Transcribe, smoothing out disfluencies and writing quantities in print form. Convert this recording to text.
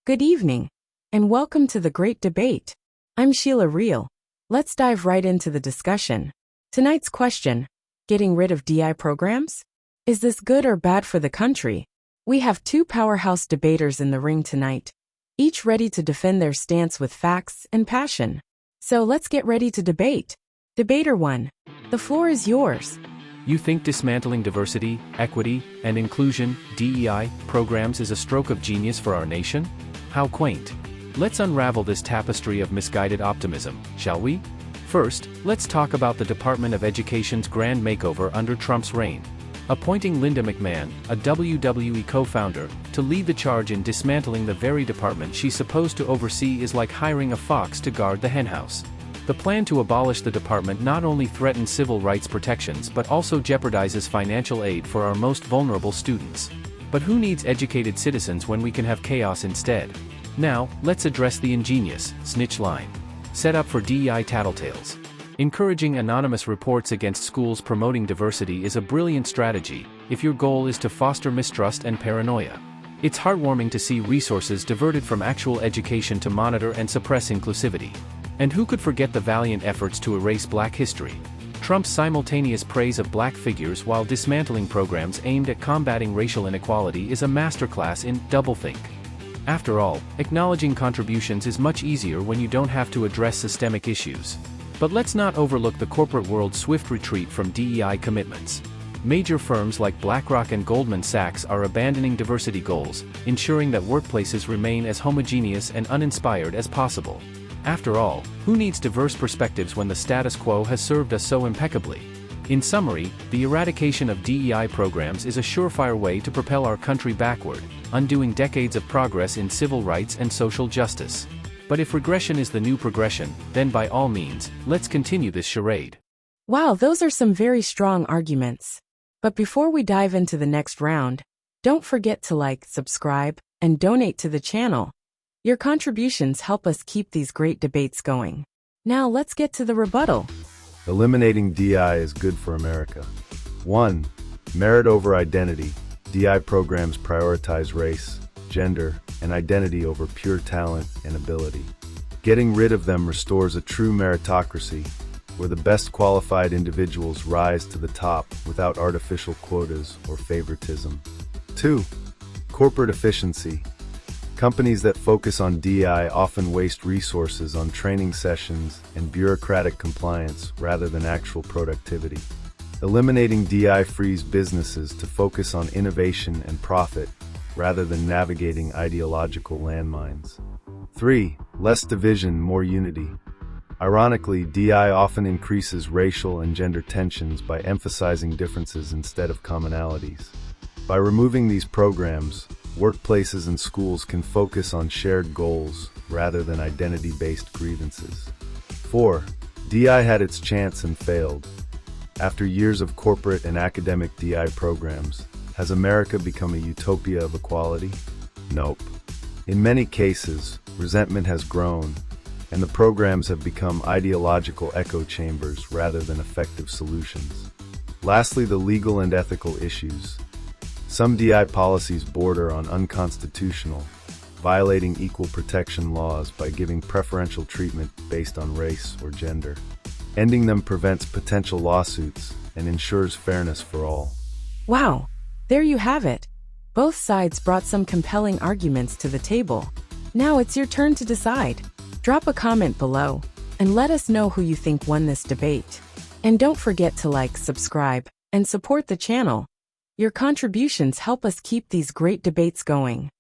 Good evening, and welcome to the Great Debate. I'm Sheila Reel. Let's dive right into the discussion. Tonight's question: getting rid of DI programs? Is this good or bad for the country? We have two powerhouse debaters in the ring tonight, each ready to defend their stance with facts and passion. So let's get ready to debate. Debater 1, the floor is yours. You think dismantling diversity, equity, and inclusion (DEI) programs is a stroke of genius for our nation? How quaint. Let's unravel this tapestry of misguided optimism, shall we? First, let's talk about the Department of Education's grand makeover under Trump's reign. Appointing Linda McMahon, a WWE co-founder, to lead the charge in dismantling the very department she's supposed to oversee is like hiring a fox to guard the henhouse. The plan to abolish the department not only threatens civil rights protections but also jeopardizes financial aid for our most vulnerable students. But who needs educated citizens when we can have chaos instead? Now, let's address the ingenious snitch line set up for DEI tattletales. Encouraging anonymous reports against schools promoting diversity is a brilliant strategy if your goal is to foster mistrust and paranoia. It's heartwarming to see resources diverted from actual education to monitor and suppress inclusivity. And who could forget the valiant efforts to erase Black history? Trump's simultaneous praise of Black figures while dismantling programs aimed at combating racial inequality is a masterclass in doublethink. After all, acknowledging contributions is much easier when you don't have to address systemic issues. But let's not overlook the corporate world's swift retreat from DEI commitments. Major firms like BlackRock and Goldman Sachs are abandoning diversity goals, ensuring that workplaces remain as homogeneous and uninspired as possible. After all, who needs diverse perspectives when the status quo has served us so impeccably? In summary, the eradication of DEI programs is a surefire way to propel our country backward, undoing decades of progress in civil rights and social justice. But if regression is the new progression, then by all means, let's continue this charade. Wow, those are some very strong arguments. But before we dive into the next round, don't forget to like, subscribe, and donate to the channel. Your contributions help us keep these great debates going. Now let's get to the rebuttal. Eliminating DI is good for America. 1. Merit over identity. DI programs prioritize race, gender, and identity over pure talent and ability. Getting rid of them restores a true meritocracy, where the best qualified individuals rise to the top without artificial quotas or favoritism. 2. Corporate efficiency. Companies that focus on DI often waste resources on training sessions and bureaucratic compliance rather than actual productivity. Eliminating DI frees businesses to focus on innovation and profit rather than navigating ideological landmines. 3. Less division, more unity. Ironically, DI often increases racial and gender tensions by emphasizing differences instead of commonalities. By removing these programs, workplaces and schools can focus on shared goals rather than identity-based grievances. 4. DI had its chance and failed. After years of corporate and academic DI programs, has America become a utopia of equality? Nope. In many cases, resentment has grown, and the programs have become ideological echo chambers rather than effective solutions. Lastly, the legal and ethical issues. Some DI policies border on unconstitutional, violating equal protection laws by giving preferential treatment based on race or gender. Ending them prevents potential lawsuits and ensures fairness for all. Wow, there you have it. Both sides brought some compelling arguments to the table. Now it's your turn to decide. Drop a comment below and let us know who you think won this debate. And don't forget to like, subscribe, and support the channel. Your contributions help us keep these great debates going.